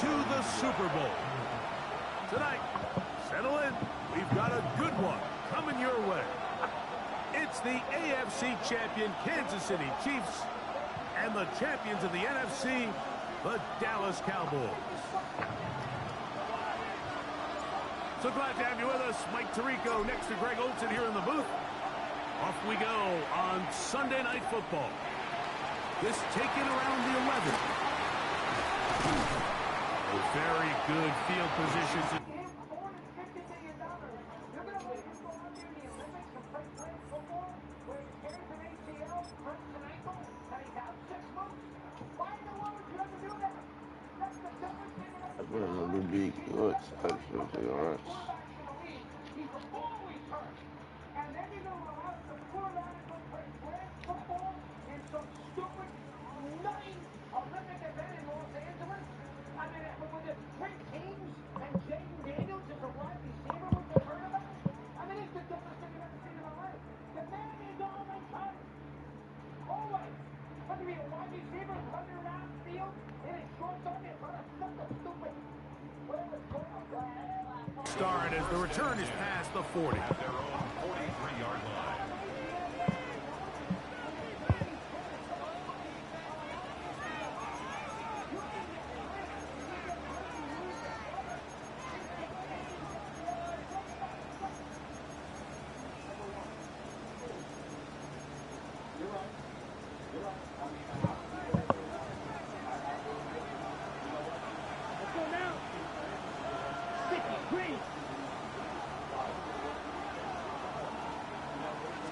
to the Super Bowl. Tonight, settle in. We've got a good one coming your way. It's the AFC champion Kansas City Chiefs and the champions of the NFC, the Dallas Cowboys. So glad to have you with us. Mike Tirico next to Greg Olsen here in the booth. Off we go on Sunday Night Football. This taken around the 11. Very good field positions. Would be good, absolutely, all right. Start as the return is past the 40. At their own 43-yard line.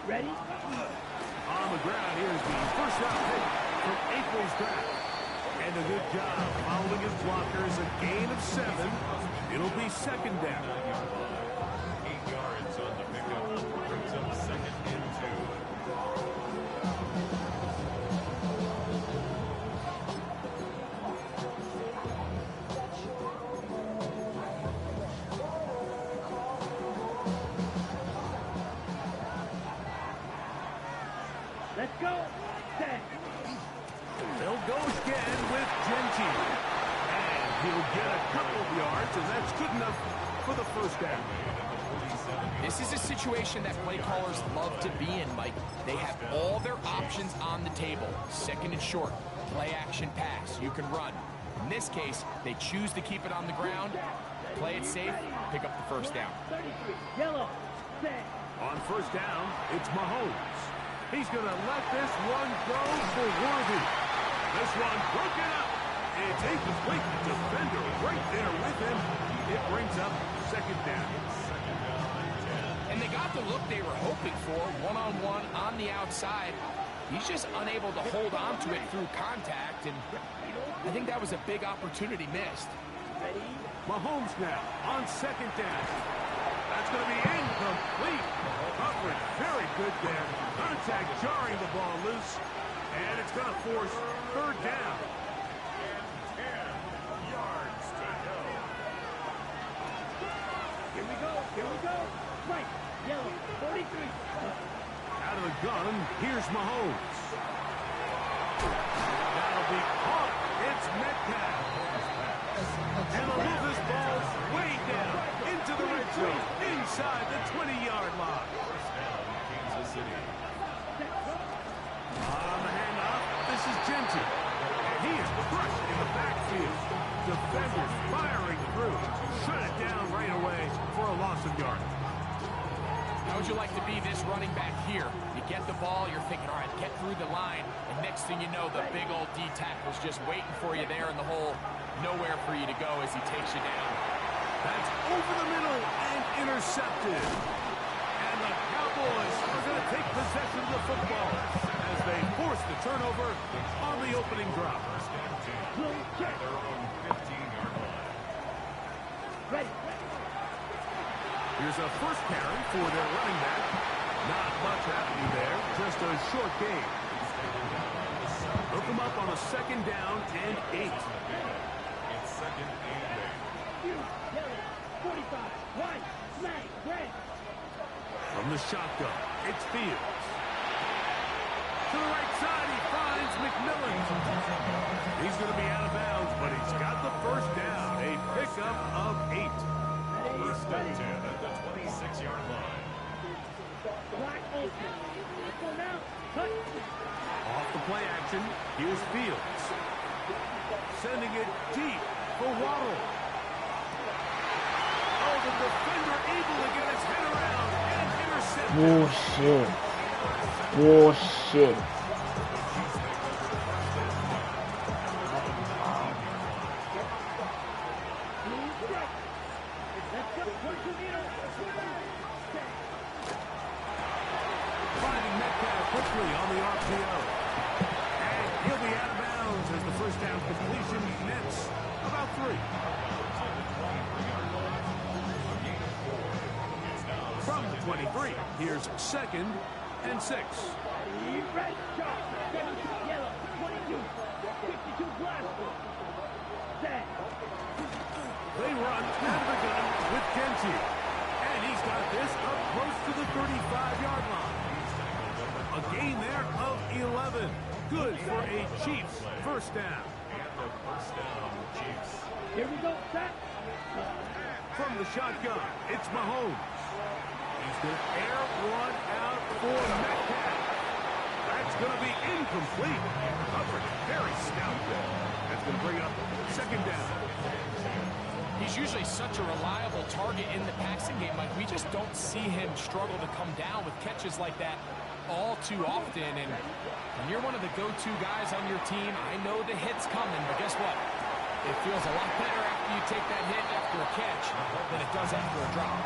Ready? On the ground, here's the first round pick from April's draft. And a good job following his blockers, a gain of 7. It'll be second down. 8 yards on the pickup. Brings up second and 2. Let's go. Set. They'll go again with Gentile. And he'll get a couple of yards, and that's good enough for the first down. This is a situation that play callers love to be in, Mike. They have all their options on the table. Second and short, play action pass. You can run. In this case, they choose to keep it on the ground, play it safe, pick up the first down. 33. Yellow. Set. On first down, it's Mahomes. He's going to let this one go for Worthy. This one broken up. It's incomplete. Defender right there with him. It brings up second down. And they got the look they were hoping for, one-on-one on the outside. He's just unable to hold on to it through contact, and I think that was a big opportunity missed. Mahomes now on second down. That's going to be incomplete. Coverage very good there. Contact jarring the ball loose. And it's going to force third down. And 10 yards to go. Here we go. Here we go. Right. Yellow. 43. Out of the gun, here's Mahomes. That'll be caught. It's Metcalf. And they'll move this ball way down into the red zone, inside the 20-yard line. First down, Kansas City. On the handoff, this is Gentile. And he is crushed in the backfield. Defenders firing through. Shut it down right away for a loss of yardage. How would you like to be this running back here? You get the ball, you're thinking, all right, get through the line, and next thing you know, the big old D-tackle's just waiting for you there in the hole. Nowhere for you to go as he takes you down. That's over the middle and intercepted. And the Cowboys are going to take possession of the football as they force the turnover on the opening drop. First and 10 at their own 15-yard line. Ready. Here's a first carry for their running back. Not much happening there, just a short gain. Hook them up on a second down and 8. It's second and 8. Yellow. 45. Right. Smack. Red. From the shotgun, it's Fields. To the right side, he finds McMillan. He's going to be out of bounds, but he's got the first down. play action. Here's Fields. Sending it deep for Waddle. Oh, the defender able to get his head around and intercept. Bullshit. Finding Metcalf quickly on the RPO. And he'll be out of bounds as the first down completion nets about 3. From the 23, here's 2nd and 6. Red sharp, 72 yellow, 22, 52 black. Set. They run out of the gun with Genty. And he's got this up close to the 35-yard line. A gain there of 11. Good for a Chiefs first down. Here we go, set. From the shotgun, it's Mahomes. He's going to air one out for Metcalf. That's going to be incomplete. Coverage very stout there. That's going to bring up 2nd down. He's usually such a reliable target in the passing game. Like, we just don't see him struggle to come down with catches like that all too often. And when you're one of the go-to guys on your team, I know the hit's coming, but guess what? It feels a lot better after you take that hit after a catch than it does after a drop.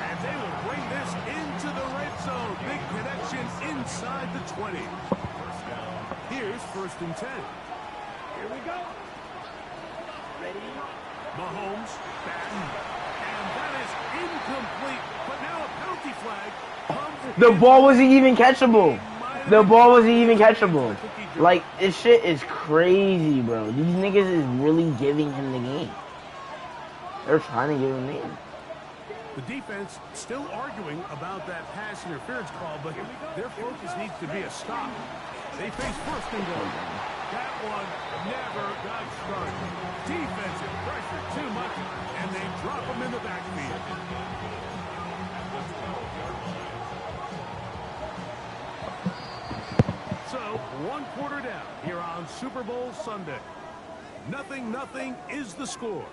And they will bring this into the red zone. Big connection inside the 20. Here's 1st and 10. Here we go. Ready? Mahomes, back, and that is incomplete. But now a penalty flag comes. The ball wasn't even catchable. Like, this shit is crazy, bro. These niggas is really giving him the game. They're trying to give him the game. The defense still arguing about that pass interference call, but their focus needs to be a stop. They face 1st and goal. That one never got started. Defensive pressure too much, and they drop him in the backfield. So, 1 quarter down here on Super Bowl Sunday. 0-0 is the score.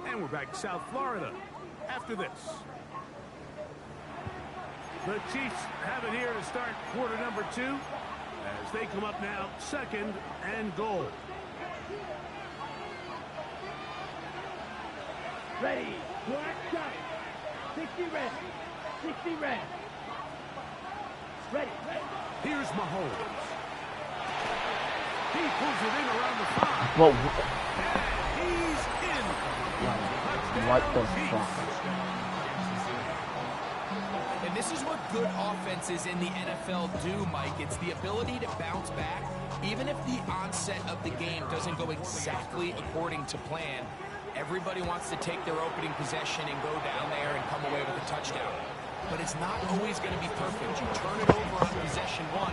And we're back to South Florida after this. The Chiefs have it here to start quarter number 2 as they come up now 2nd and goal. Ready. Black shot. 60 red. 60 red. Ready. Here's Mahomes. He pulls it in around the 5. But And he's in. what the Touchdown, fuck? Chiefs. And this is what good offenses in the NFL do, Mike. It's the ability to bounce back, even if the onset of the game doesn't go exactly according to plan. Everybody wants to take their opening possession and go down there and come away with a touchdown. But it's not always going to be perfect. You turn it over on possession 1.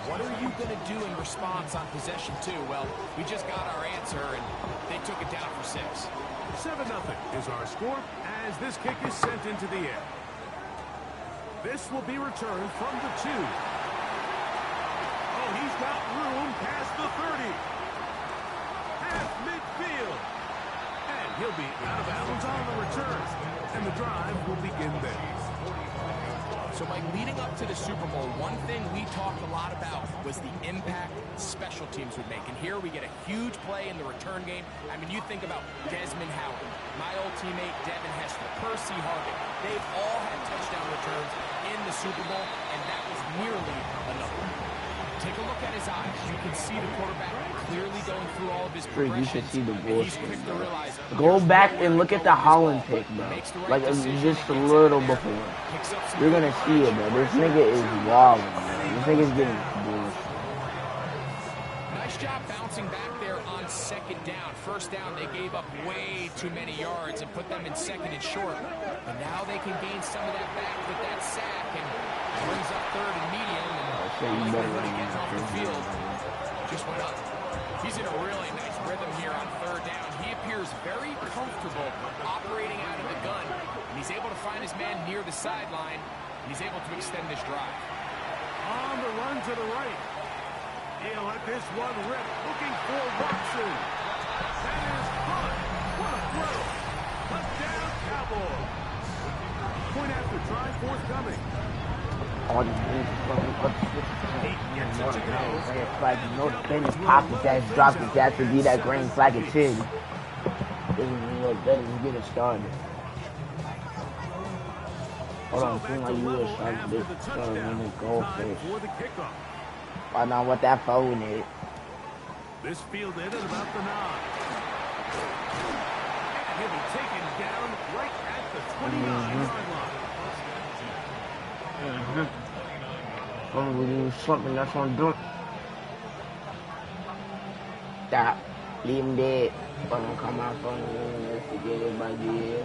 What are you going to do in response on possession 2? Well, we just got our answer, and they took it down for 6. 7-0 is our score as this kick is sent into the air. This will be returned from the 2. Oh, he's got room past the 30. Half midfield. And he'll be out of bounds on the return. And the drive will begin there. So, Mike, leading up to the Super Bowl, one thing we talked a lot about was the impact special teams would make. And here we get a huge play in the return game. I mean, you think about Desmond Howard, my old teammate Devin Hester, Percy Harvin. They've all had touchdown returns in the Super Bowl, and that was nearly enough. Take a look at his eyes. You can see the quarterback clearly going through all of his progressions. You should see the bullshit, He's quick to realize, Go back and look at the Holland pick, bro. Like, just a little before. You're gonna see it, bro. This nigga is wilding, bro. This nigga's getting bullshit. Nice job bouncing back there on 2nd down. 1st down, they gave up way too many yards and put them in 2nd and short. But now they can gain some of that back with that sack and brings up 3rd and medium. And when he gets off the field, just went up. He's in a really nice rhythm here on 3rd down. He appears very comfortable operating out of the gun. And he's able to find his man near the sideline. And he's able to extend this drive. On the run to the right. He'll let this one rip, looking for Watson. That is hot. What a throw. Touchdown, Cowboys. Point after try forthcoming. All these He gets it to go. red flag, you know the business pop his ass, drop his ass to be that green flag of chin. Doesn't look better than get it started. Hold on, seems like you were trying to get started when it goes first. I know what that phone is. This field in at about the 9. And he'll be taken down right at the 29-yard line. I'm gonna do something that's gonna do it. Stop. Leave him dead. I'm gonna come out from the forget it by the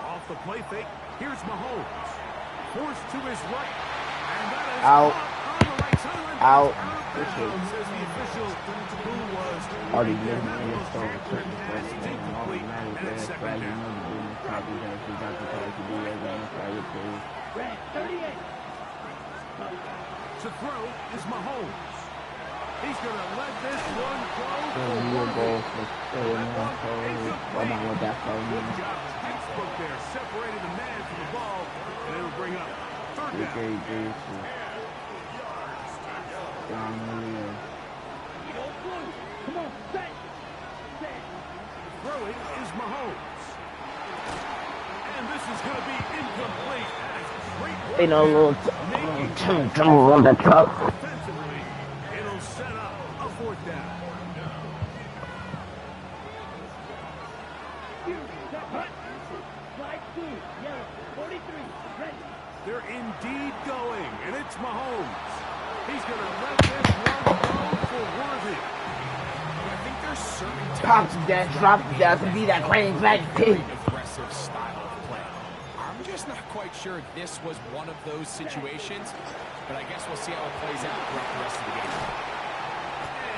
Off the play fake, here's Mahomes. Forced to his right. And that is out. On the right sideline. Out. Says the official who was All these their niggas in medical the store check, putting and the it's first and all the incomplete, matters and it's there. second You know down. the business copy that we got the card to do that game private too. Red 38. To throw is Mahomes. He's going to let this one go. You will go for what about what that phone Good is? job, textbook there, separating the man from the ball, and it'll bring up third You down. can do it. Down the middle. Come on, set. Set. Throwing is Mahomes. And this is going to be incomplete. Great work Ain't no there. little tumble on the truck. Defensively, it'll set up a fourth down. Slide 2. Yellow. 43. Ready. They're indeed going, and it's Mahomes. He's going to let this one go for Worthy. I think there's certain Pop that, drop that to be that green flag pig. aggressive style of play. I'm just not quite sure this was one of those situations, but I guess we'll see how it plays out throughout the rest of the game.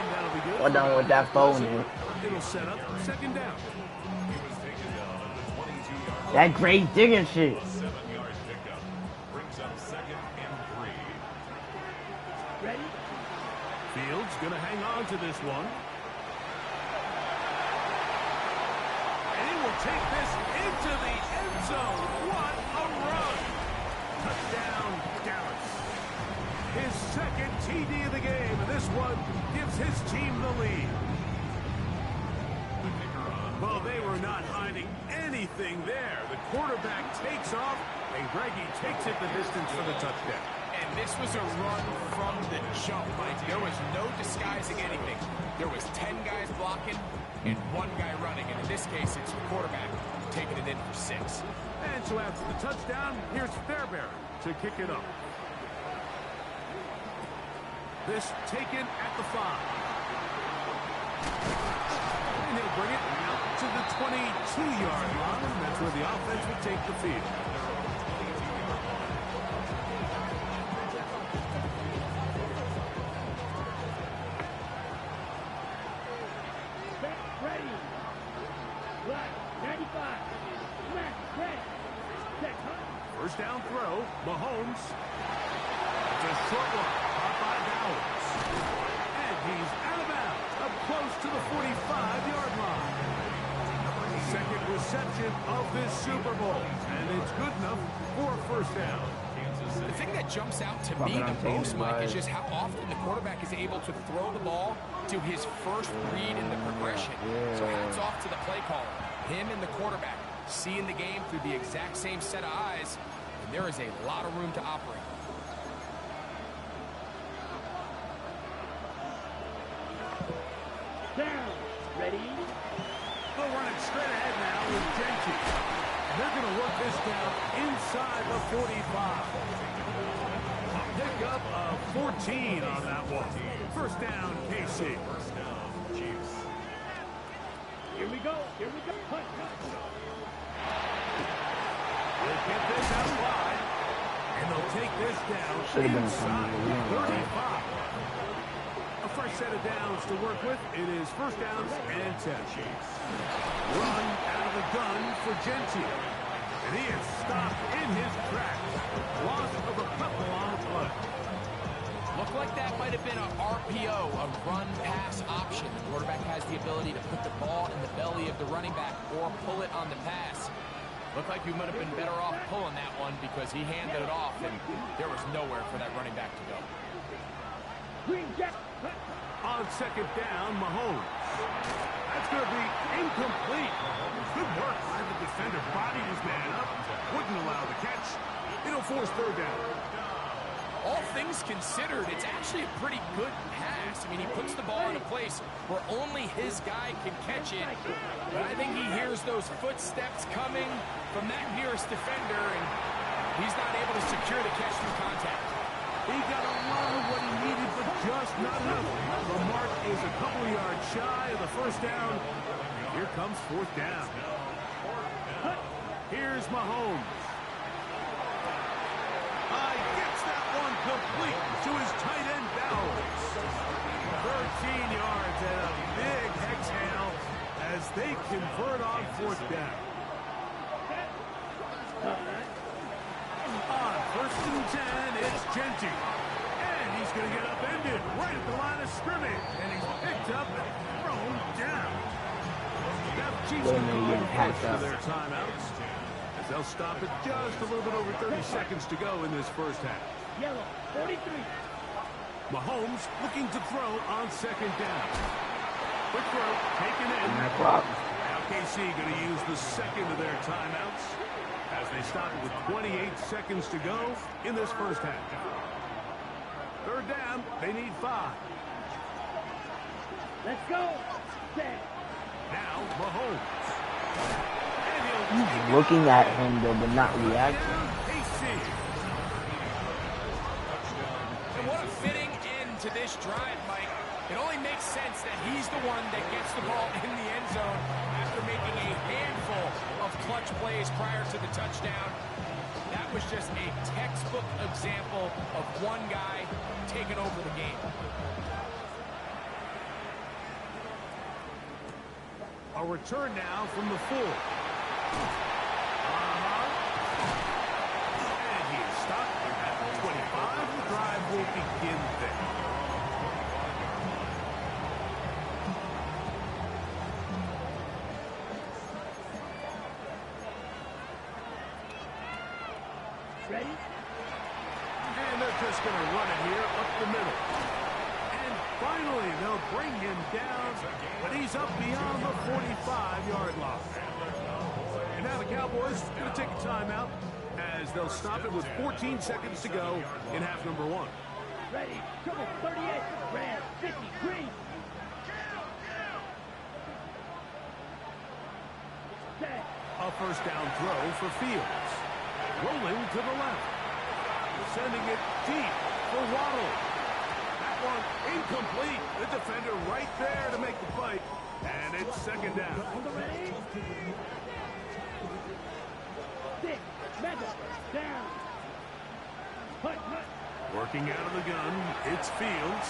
And that'll be good. What done with that phone is? It'll set up second down. That great digging shit. 7-yard pickup brings up 2nd and 3. Ready. Fields going to hang on to this one. And he will take this into the end zone. What a run. Touchdown, Dallas. His second TD of the game, and this one gives his team the lead. Well, they were not hiding anything there. The quarterback takes off, and Greggy takes it the distance for the touchdown. And this was a run from the jump, Mike. There was no disguising anything. There was 10 guys blocking and 1 guy running. And in this case, it's the quarterback taking it in for 6. And so after the touchdown, here's Fairbairn to kick it up. This taken at the 5. And he'll bring it out to the 22-yard line. That's where the offense will take the field. Ready. Black. 95. Smash. Red. Set. First down throw, Mahomes. It's a short one, caught by Bowers. And he's out of bounds, up close to the 45-yard line. Second reception of this Super Bowl, and it's good enough for a first down. The thing that jumps out to me the most, Mike, is just how often the quarterback is able to throw the ball to his first read in the progression. So hats off to the play caller, him and the quarterback, seeing the game through the exact same set of eyes, and there is a lot of room to operate. Down. Ready. They'll run it straight ahead now with Gentry. They're going to work this down inside the 45. A pickup of 14 on that one. First down, KC. First down, Chiefs. Here we go. Here we go. Punt. They'll get this out wide. And they'll take this down inside the 35. A fresh set of downs to work with. It is first downs and 10. Run out of the gun for Gentry. And he is stopped in his tracks. Loss of a couple on the play. Looked like that might have been a RPO, a run-pass option. The quarterback has the ability to put the ball in the belly of the running back or pull it on the pass. Looked like you might have been better off pulling that one because he handed it off and there was nowhere for that running back to go. On second down, Mahomes. That's going to be incomplete. Good work by the defender. Bodied his man up. Wouldn't allow the catch. It'll force third down. All things considered, it's actually a pretty good pass. I mean, he puts the ball in a place where only his guy can catch it. But I think he hears those footsteps coming from that nearest defender, and he's not able to secure the catch through contact. He got a lot of what he needed, but just not enough. The mark is a couple yards shy of the first down. Here comes fourth down. Here's Mahomes. Gets that one complete to his tight end, Bowers. 13 yards and a big exhale as they convert on fourth down. On first and 10, it's Genty. And he's going to get upended right at the line of scrimmage. And he's picked up and thrown down. Now Chiefs are going to their timeouts. As they'll stop it just a little bit over 30 seconds to go in this first half. Yellow, 43. Mahomes looking to throw on second down. Quick throw, taken in. No Now KC going to use the second of their timeouts as they stop it with 28 seconds to go in this first half. Third down, they need 5. Let's go. Set. Now Mahomes. He's looking at him though, but not reacting. And what a fitting end to this drive, Mike. It only makes sense that he's the one that gets the ball in the end zone after making a handful of clutch plays prior to the touchdown. That was just a textbook example of one guy taking over the game. A return now from the 4. And he is stopped at the 25. The drive will begin there. Ready? And they're just going to run it here up the middle. And finally, they'll bring him down, but he's up beyond the 45-yard line. And now the Cowboys are going to take a timeout as they'll stop it with 14 seconds to go in half number 1. Ready. Trouble 38. Red. 50. Green. Set. A first down throw for Fields. Rolling to the left. Sending it deep for Waddle. That one incomplete. The defender right there to make the play. And it's second down. Ready? 6. Mega. Down. Hut, hut. Working out of the gun, it's Fields.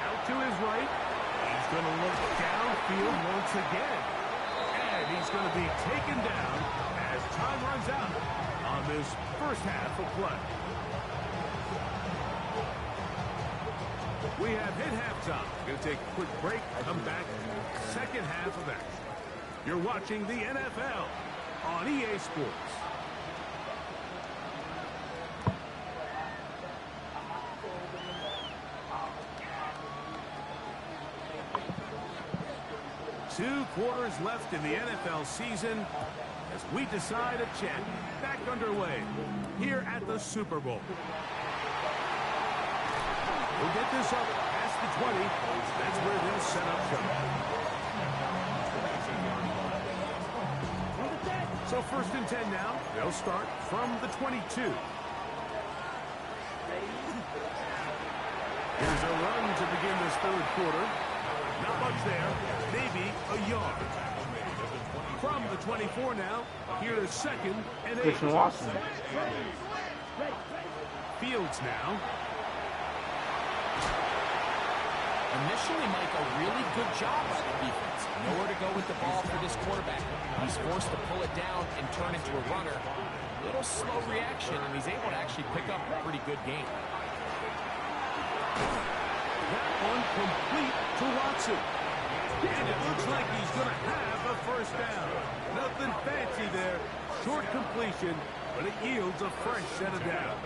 Out to his right. He's going to look downfield once again. And he's going to be taken down as time runs out on this first half of play. We have hit halftime. Going to take a quick break. Come back. Second half of action. You're watching the NFL on EA Sports. Two quarters left in the NFL season as we decide a champion. Back underway here at the Super Bowl. We'll get this up past the 20. That's where they'll set up shop. So first and 10 now. They'll start from the 22. Here's a run to begin this third quarter. Not much there. Maybe a yard. From the 24 now, here's second and 8. Christian Watson. Fields now. Initially, Mike, a really good job by the defense. Nowhere to go with the ball for this quarterback. He's forced to pull it down and turn into a runner. A little slow reaction, and he's able to actually pick up a pretty good game. That one complete to Watson. And it looks like he's going to have a first down. Nothing fancy there. Short completion, but it yields a fresh set of downs.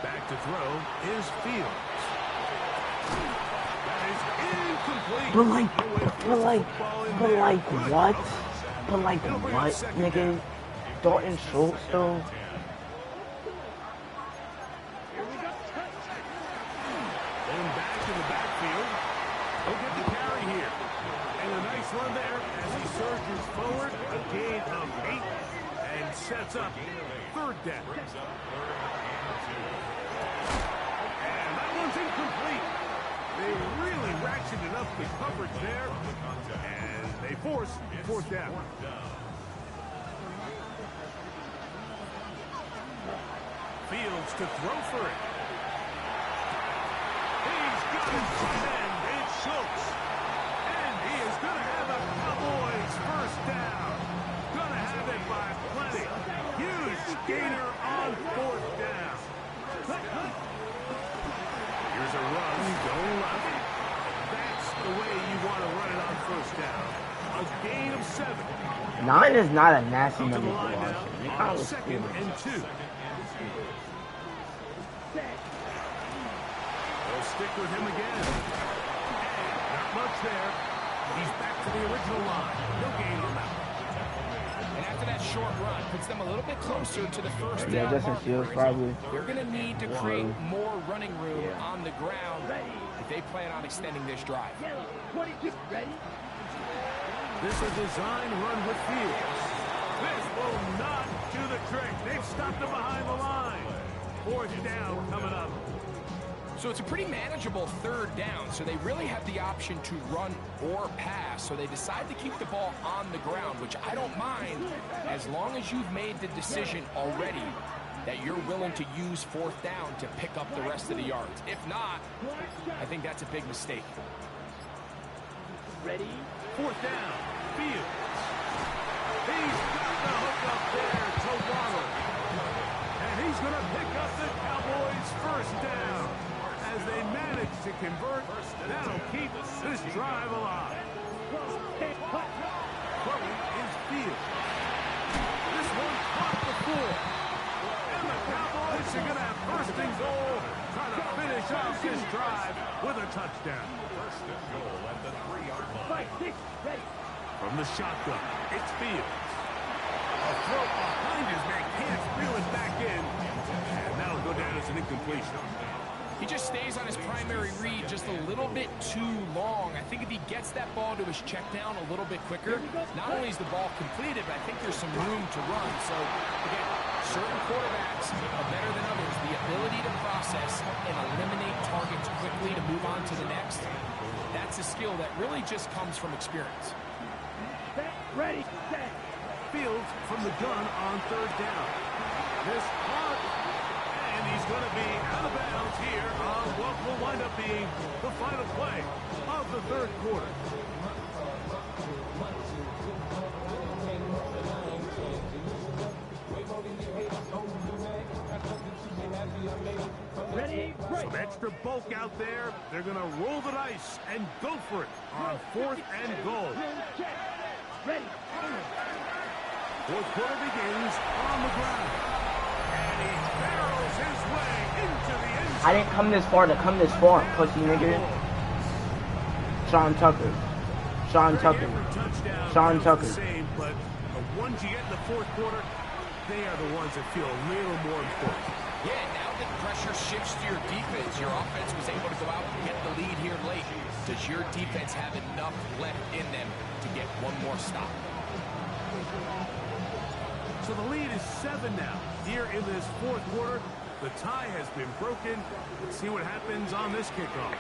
Back to throw is Fields. That is incomplete. But what, nigga? Dalton Schultz, though? Going back to the backfield. He'll get the carry here. And a nice run there as he surges forward. A gain of 8 and sets up third down. And that one's incomplete. They really ratcheted up the coverage there. And they force fourth down. Fields to throw for it. He's got it tight end. It's Schultz. And he is going to have a Cowboys first down. Going to have it by plenty. Huge gainer on fourth down. Here's a run going left. That's the way you want to run it on first down. A gain of 7. 9 is not a nasty number to watch. Second and 2. They'll stick with him again. And not much there. He's back to the original line. No gain on that. And after that short run, puts them a little bit closer to the first Yeah, down Justin mark. Fields probably. They're going to need to create more running room on the ground if they plan on extending this drive. 22, ready? This is a design run with Fields. This will not do the trick. They've stopped him behind the line. Fourth down coming up. So it's a pretty manageable third down, so they really have the option to run or pass. So they decide to keep the ball on the ground, which I don't mind as long as you've made the decision already that you're willing to use fourth down to pick up the rest of the yards. If not, I think that's a big mistake. Ready? Fourth down. Fields. He's got the hook up there to Waddle. And he's going to pick up the Cowboys first down. As they manage to convert, that'll keep this drive alive. Throwing is Fields. This one caught the 4. And the Cowboys are going to have first and goal, trying to finish off this drive with a touchdown. First and goal at the 3-yard line. 5, 6, ready? From the shotgun, it's Fields. A throw behind his man, can't reel it back in. And that'll go down as an incompletion. He just stays on his primary read just a little bit too long. I think if he gets that ball to his check down a little bit quicker, not only is the ball completed, but I think there's some room to run. So, again, certain quarterbacks are better than others. The ability to process and eliminate targets quickly to move on to the next, that's a skill that really just comes from experience. Set, ready, set. Fields from the gun on third down. This caught, and he's going to be out of bounds here on what will wind up being the final play of the third quarter. Ready, break. Some extra bulk out there. They're going to roll the dice and go for it on fourth and goal. Check. Ready. Fourth quarter begins on the ground. And he barrels his way into the end zone. I didn't come this far to come this far, pussy nigga. Sean Tucker. Sean Tucker. Sean Tucker. Same, but the ones you get in the fourth quarter, they are the ones that feel a little more important. Yeah, now that pressure shifts to your defense, your offense was able to go out and get the lead here late. Does your defense have enough left in them to get one more stop? So the lead is 7 now. Here in this fourth quarter, the tie has been broken. Let's see what happens on this kickoff.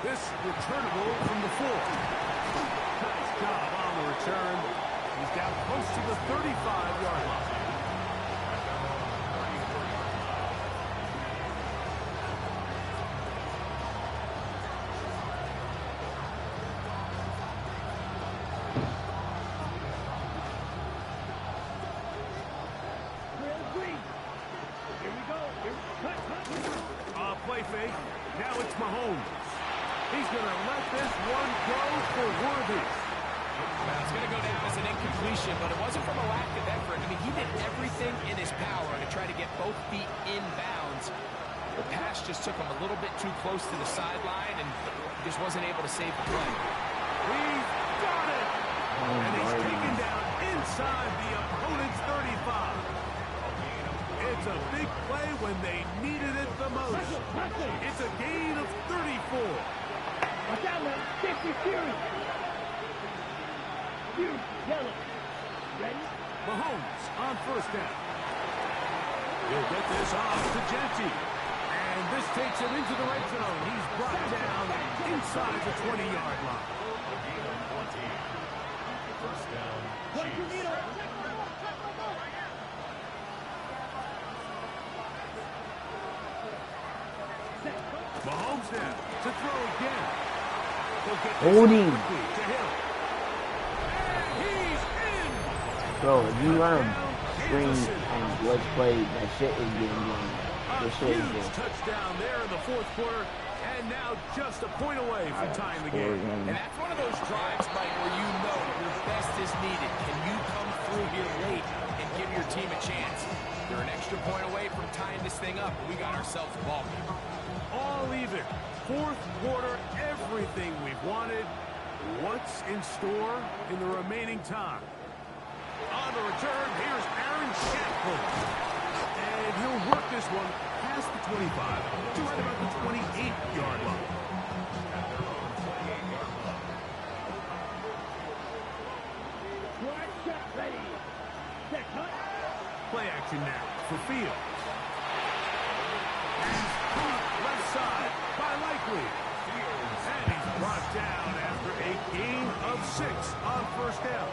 This returnable from the 4. Nice job on the return. He's down close to the 35-yard line. play fake. Now it's Mahomes. He's going to let this one go for worthy. Well, it's going to go down as an incompletion, but it wasn't from a lack of effort. I mean, he did everything in his power to try to get both feet in bounds. The pass just took him a little bit too close to the sideline, and he just wasn't able to save the play. He's got it! And he's taken down inside the opponent's 35. It's a big play when they needed it the most. It's a gain of 34. Watch out, man. 50 Fury. Fury, yellow. Ready? Mahomes on first down. He'll get this off to Genti. And this takes him into the red zone. He's brought down inside the 20-yard line. First down, Chiefs. Mahomes now to throw again. Holding. To him. And he's in. Bro, if you run a screen and let's play, that shit is getting done. A huge touchdown there in the fourth quarter, and now just a point away from tying the game. And that's one of those drives, Mike, where you know your best is needed. Can you come through here late and give your team a chance? They're an extra point away from tying this thing up, but we got ourselves a ball game. All even. Fourth quarter, everything we've wanted. What's in store in the remaining time? On the return, here's Aaron Shepard. And he'll work this one past the 25 to right about the 28-yard line. One shot ready. Set cut. Play action now for Fields. He's caught left side by Likely. And he's brought down after a gain of 6 on first down.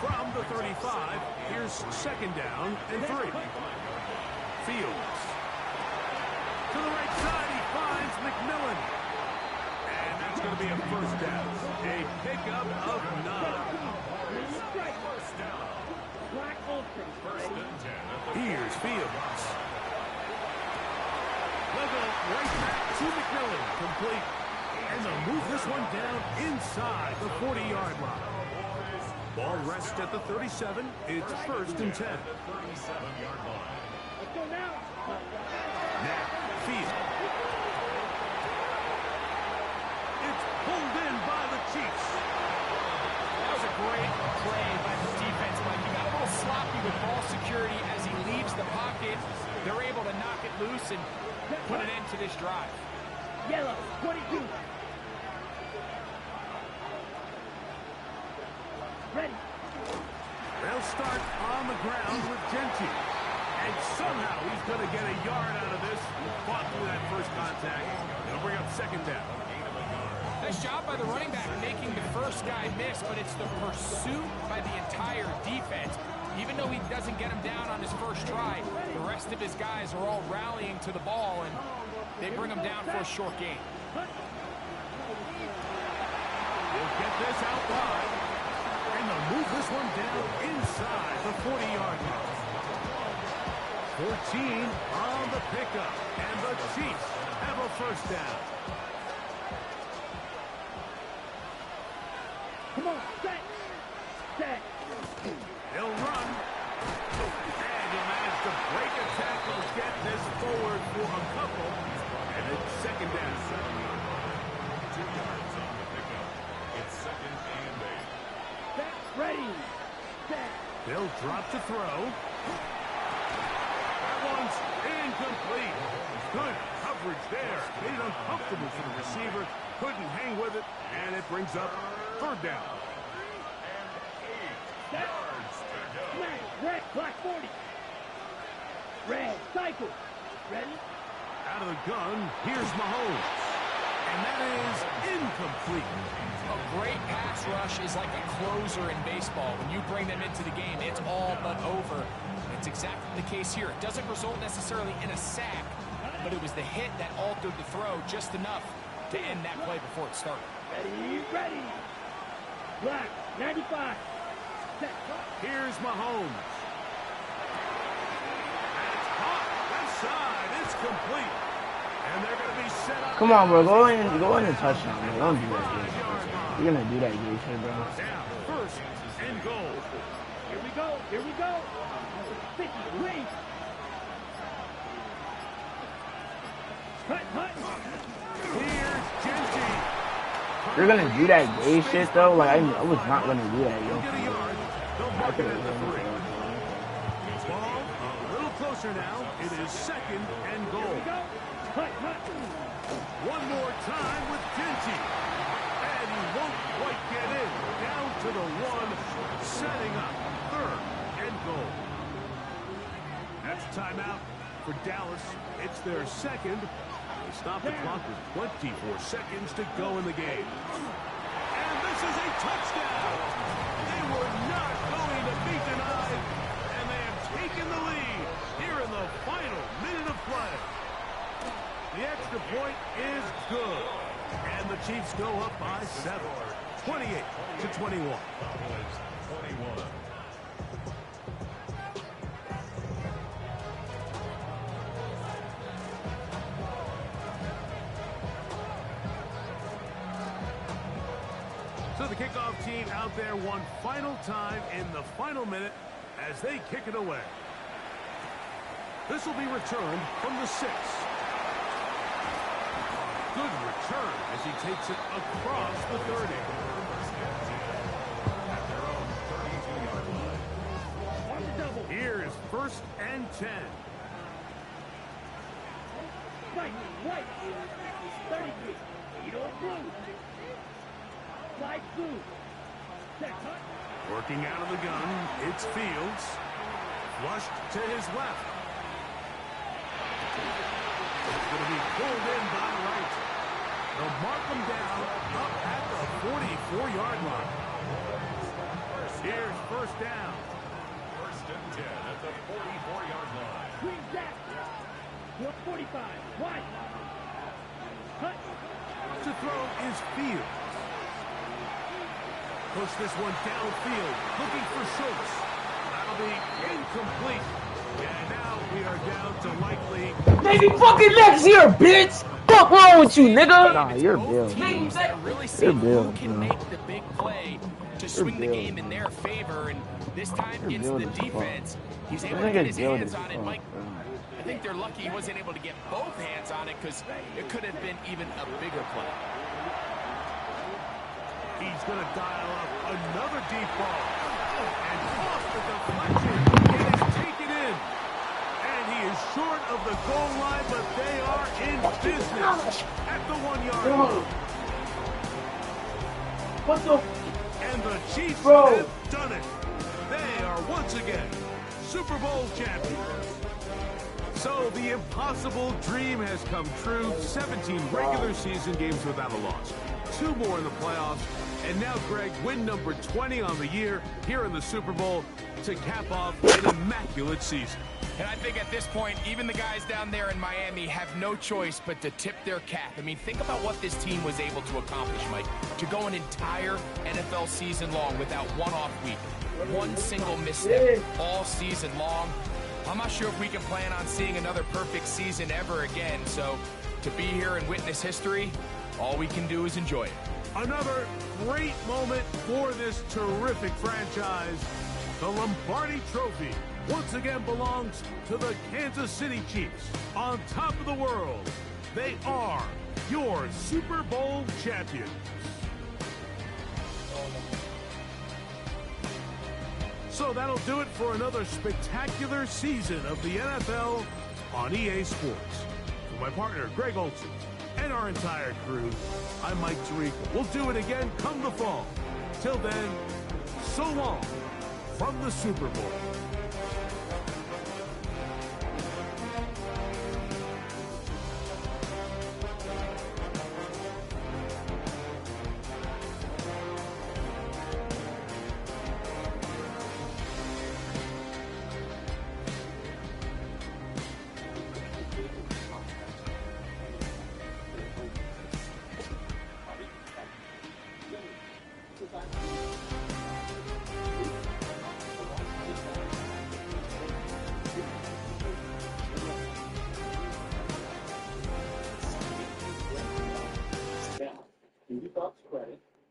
From the 35, here's second down and 3. Fields. To the right side, he finds McMillan. And that's going to be a first down. A pickup of 9. First down. Black Ultra. First and 10. Here's Fields. They'll go right back to McMillan. Complete. And they'll move this one down inside the 40-yard line. Ball rests at the 37. It's first and 10. 37-yard line. Let's go now. Now, Fields. It's pulled in by the Chiefs. That was a great play by the defense, Mike. He got a little sloppy with ball security as he leaves the pocket. They're able to knock it loose and put an end to this drive. Yellow, 22. Ready. They'll start on the ground with Genti. And somehow he's going to get a yard out of this. He fought through that first contact. It'll bring up second down. Nice job by the running back making the first guy miss, but it's the pursuit by the entire defense. Even though he doesn't get him down on his first try, the rest of his guys are all rallying to the ball, and they bring him down for a short gain. He'll get this out wide. And they'll move this one down inside the 40-yard line. 14 on the pickup. And the Chiefs have a first down. Come on, set. Set. He'll run. And he'll manage to break a tackle, get this forward for a couple. And it's second down. 2 yards on the pickup. It's second and 8. Set. Ready. Set. They'll drop to throw. That one's incomplete. Good coverage there. Made it uncomfortable for the receiver. Couldn't hang with it. And it brings up third down. Set. Black. Red. Black 40. Red. Cycle. Ready. Out of the gun, here's Mahomes. And that is incomplete. A great pass rush is like a closer in baseball. When you bring them into the game, it's all but over. It's exactly the case here. It doesn't result necessarily in a sack, but it was the hit that altered the throw just enough to end that play before it started. Ready. Ready. Black. 95. Set. Here's Mahomes. And it's caught left side. It's complete. And they're going to be set up. Come on, bro. Go in and touchdown, bro. Don't do that gay shit, bro. You're gonna do that gay shit, bro. Now, first and goal. Here we go. Here we go. 50, wait. Cut. Here's Genty. You're gonna do that gay shit, though? Like, I was not gonna do that, yo. Get a yard. They'll mark it at the 3. Ball a little closer now. It is second and goal. Here we go. Cut. One more time with Genty. And he won't quite get in. Down to the 1, setting up third and goal. That's a timeout for Dallas. It's their second. They stop the clock with 24 seconds to go in the game. And this is a touchdown. They were not going to be denied. And they have taken the lead here in the final minute of play. The extra point is good. And the Chiefs go up by 7. 28-21. So the kickoff team out there one final time in the final minute as they kick it away. This will be returned from the 6. Good return as he takes it across the 30. Here is first and 10. White. 33. Eat on blue. Slide blue. Set. Working out of the gun, it's Fields. Flushed to his left. It's going to be pulled in by right. They'll mark him down up at the 44-yard line. Here's first down. First and 10 at the 44-yard line. Green back. 45. White. Cut. To throw is Fields. Push this one downfield, looking for Schultz. That'll be incomplete. And now we are down to likely... Maybe fucking next year, bitch! Fuck wrong with you, nigga? Nah, you're Bill. Teams that really see who can make the big play to swing the game in their favor, and this time gets the defense. He's able to get his hands on it, Mike. I think they're lucky he wasn't able to get both hands on it because it could have been even a bigger play. He's going to dial up another deep ball. And off the deflection, it is taken in. And he is short of the goal line, but they are in business at the 1-yard line. What the? And the Chiefs have done it. They are once again Super Bowl champions. So the impossible dream has come true. 17 regular season games without a loss. 2 more in the playoffs. And now, Greg, win number 20 on the year here in the Super Bowl to cap off an immaculate season. And I think at this point, even the guys down there in Miami have no choice but to tip their cap. I mean, think about what this team was able to accomplish, Mike. To go an entire NFL season long without one off week. One single misstep all season long. I'm not sure if we can plan on seeing another perfect season ever again. So to be here and witness history, all we can do is enjoy it. Another great moment for this terrific franchise. The Lombardi Trophy once again belongs to the Kansas City Chiefs. On top of the world, they are your Super Bowl champions. So that'll do it for another spectacular season of the NFL on EA Sports. For my partner, Greg Olson, and our entire crew, I'm Mike Tirico. We'll do it again come the fall. Till then, so long from the Super Bowl.